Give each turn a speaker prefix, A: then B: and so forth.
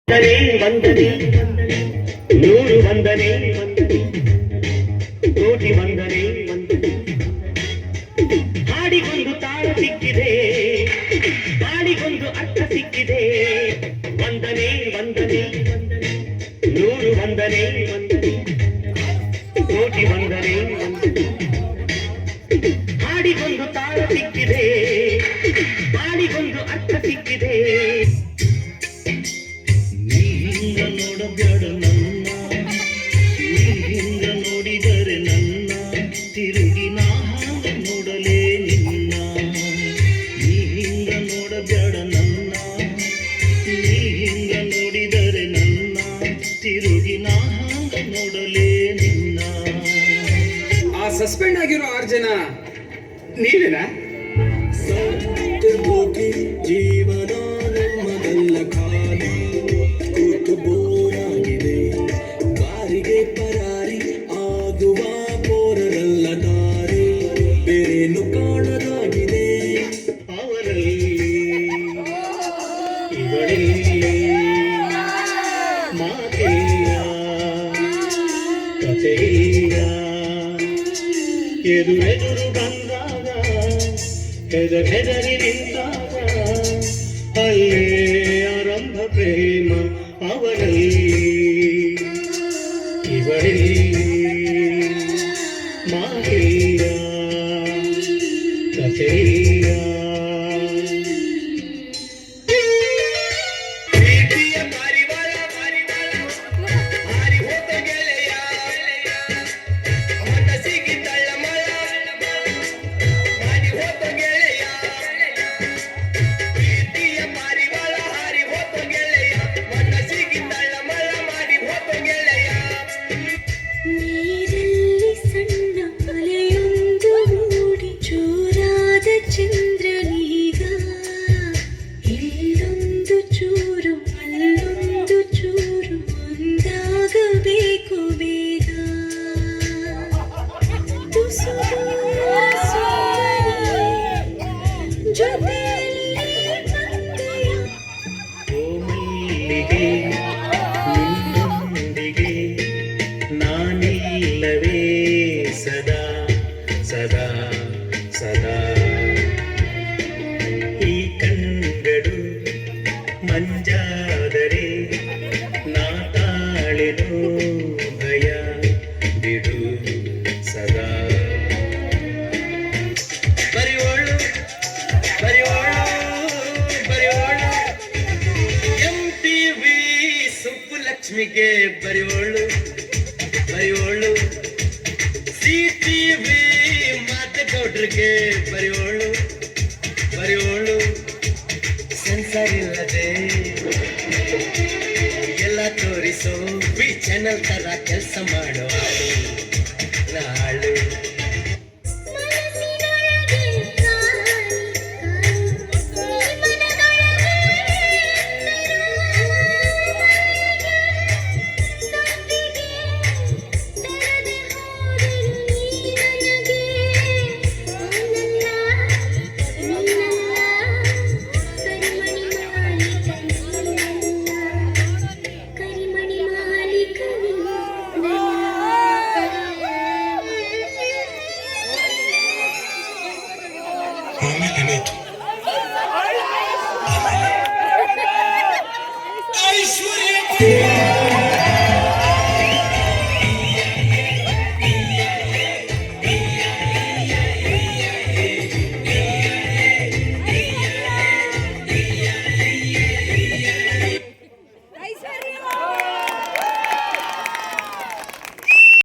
A: ವಂದನೆ ನೂರು ವಂದನೆ ಕೋಟಿ ವಂದನೆ ಹಾಡಿಗೊಂದು ತಾಳ ಸಿಕ್ಕಿದೆ, ಹಾಡಿಗೊಂದು ಅರ್ಥ ಸಿಕ್ಕಿದೆ. ವಂದನೆ ವಂದನೆ ನೂರು ವಂದನೆ ಕೋಟಿ ವಂದನೆ ಹಾಡಿಗೊಂದು ತಾಳ ಸಿಕ್ಕಿದೆ, ಹಾಡಿಗೊಂದು ಅರ್ಥ ಸಿಕ್ಕಿದೆ. ನೋಡಬೇಡ ನನ್ನ, ಹಿಂಗ ನೋಡಿದರೆ ನನ್ನ ತಿರುಗಿ ನಾ ನೋಡಲೇ ನಿನ್ನ. ನೀ ಹಿಂಗ ನೋಡಬೇಡ ನನ್ನ, ನೀ ಹಿಂಗ ನೋಡಿದರೆ ನನ್ನ ತಿರುಗಿ ನಾ ನೋಡಲೇ ನಿನ್ನ.
B: ಆ ಸಸ್ಪೆಂಡ್ ಆಗಿರೋ 6 ಜನ ನೀವೇನಾ?
A: ಹೋಗಿ ಜೀವನ ನಮ್ಮದಲ್ಲ, ಖಾಲಿ ಕೂತು ಬೋರಾಗಿದೆ. ಕಾರಿಗೆ ಪರಾರಿ ಆಗುವ ಬೋರರಲ್ಲ ದಾರಿ, ಬೇರೇನು ಕಾಣದಾಗಿದೆ. ಅವರಲ್ಲಿ ಇವರಲ್ಲಿ ಮಾತಿಲ್ಲ, ಕಥೆಯಿಲ್ಲ. ಎದುರೆದುರು ಬಂದಾಗ ಹೆದರಿ ನಿಂತಾಗ ಅಲ್ಲೇ ಆರಂಭ ಪ್ರೇಮ. ಅವರಲ್ಲಿ ಇವರಲ್ಲಿ ಮಾತಿಲ್ಲ, ಕಥೆಯಿಲ್ಲ. ನಿನ್ನೊಂದಿಗೆ ನಾನಿಲ್ಲವೇ ಸದಾ ಸದಾ ಸದಾ. ಈ ಕಣ್ಗಳು ಮಂಜಾದರೆ ನಾ ತಾಳೆನು ಭಯ ಬಿಡು ಸದಾ. ಬರಿವೋಳು ಬರಿವೋಳು ಬರಿವೋಳು MTV ಸುಬ್ಬುಲಕ್ಷ್ಮಿಗೆ ಬರಿವೋಳು ಬರಿವೋಳು, CTV ಮಾತೆಗೌಡ್ರಿಗೆ ಬರಿವೋಳು ಬರಿವೋಳು. ಸೆನ್ಸರ್ ಇಲ್ಲದೆ ಎಲ್ಲ ತೋರಿಸೋ ಬಿ ಚಾನಲ್ ತರ ಕೆಲಸ ಮಾಡೋ ನಾಳು.
C: ಆಮೇಲೆ ಐಶ್ವರ್ಯ